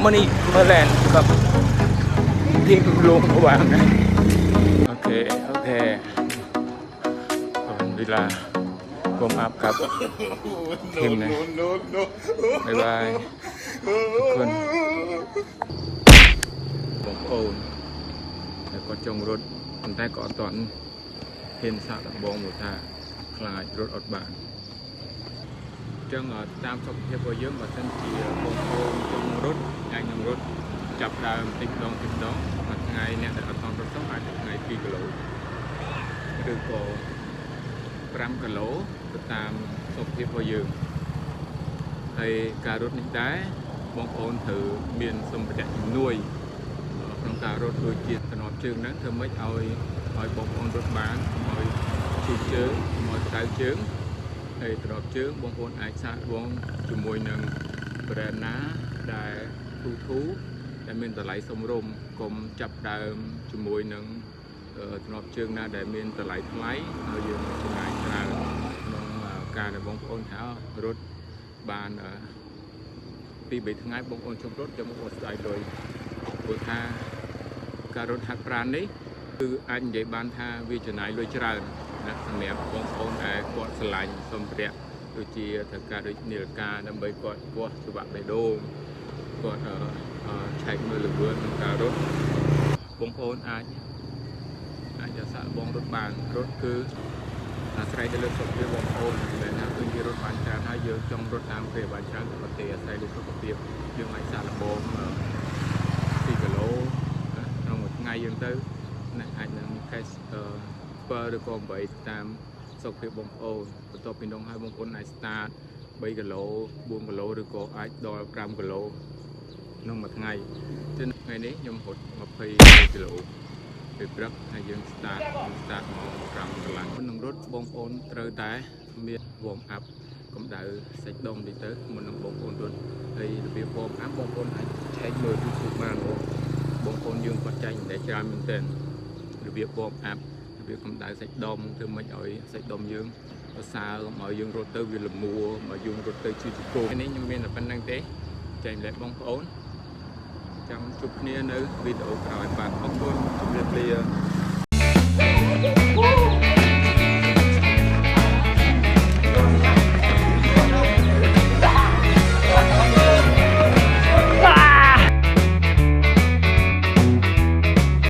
មកនេះមើលឡែនกับทีมลงระหว่างนะโอเคเวลาวอร์มอัพกับทีมนะบ๊ายบายทุกคนผมโอนแล้วก็จงรถคนใต้เกาะตอนเห็นสาวตะบองหมู่ท่าคลายรถอดบานจังตามสมเหตุผลเยอะมาทันทีผมโอนจงรถยังยังรถจับดาวติดดองมาไงเนี่ยแต่ตอนรถต้องอาจจะไง2 กิโลหรือก็5 กิโลตามสมเหตุผลเยอะให้การรถนี้ได้บางคนถือเบียนสมประจักษ์นุ้ยក្នុងការរត់ដូចជាតំណប់ជើងហ្នឹងធ្វើម៉េចឲ្យបងប្អូនរត់បានឲ្យជិះជើងមកដៅជើងហើយតំណប់ជើងបងប្អូនអាចសាកល្បងជាមួយនឹង brand ណាដែលធូរដែលមានតម្លៃសមរម្យកុំចាប់ដើមជាមួយនឹងតំណប់ជើងណាដែលមានតម្លៃថ្លៃហើយយើងចំណាយច្រើនក្នុងការដែលបងប្អូនថារត់បាន2-3 ថ្ងៃបងប្អូនជុំរត់ចាំបងប្អូនស្ដាយលុយព្រោះថាការរត់ហាត់ប្រាណនេះគឺអាចនិយាយបានថាវាចំណាយលុយច្រើនណាសម្រាប់បងប្អូនដែលគាត់ស្រឡាញ់សម្ភារៈដូចជាត្រូវការដូចនាឡិកាដើម្បីគាត់វាស់សុវត្ថិបេះដូងគាត់ឆែកមើលល្បឿនក្នុងការរត់បងប្អូនអាចសាកល្បងរត់បានរត់គឺអាស្រ័យទៅលើសុខភាពបងប្អូនមិនមែនថាគឺនិយាយរត់បានច្រើនហើយយើងចង់រត់តាមពេលបានច្រើនក៏ប៉ុន្តែអាស្រ័យលើសុខភាពយើងអាចសាកល្បង2 គីឡូក្នុងមួយថ្ងៃយើងទៅអាចនឹងខេស7 ឬក៏8តាមសុខភាពបងប្អូនបន្ទាប់ពីនោះហើយបងប្អូនអាច start 3 គីឡូ 4 គីឡូឬក៏អាចដល់5 គីឡូក្នុងមួយថ្ងៃថ្ងៃនេះខ្ញុំរត់20 គីឡូពេលព្រឹកហើយយើង start មក5 កន្លងមុននឹងរត់បងប្អូនត្រូវតែមាន warm up កម្ដៅសាច់ដុំតិចទៅមុននឹងបងប្អូនរត់ហើយរបៀប warm up បងប្អូនអាចឆែកមើល YouTube បានបងប្អូនយើងគាត់ចែកតែច្រើនមែនទែនរបៀប warm up របៀបកម្ដៅសាច់ដុំធ្វើម៉េចឲ្យសាច់ដុំយើងប្រសើរមកយើងរត់ទៅវាល្មួមកយើងរត់ទៅជាគោនេះខ្ញុំមានតែប៉ុណ្្នឹងទេចែកលែកបងប្អូនចាំជួបគ្នានៅវីដេអូក្រោយបាទអរគុណជម្រាបលា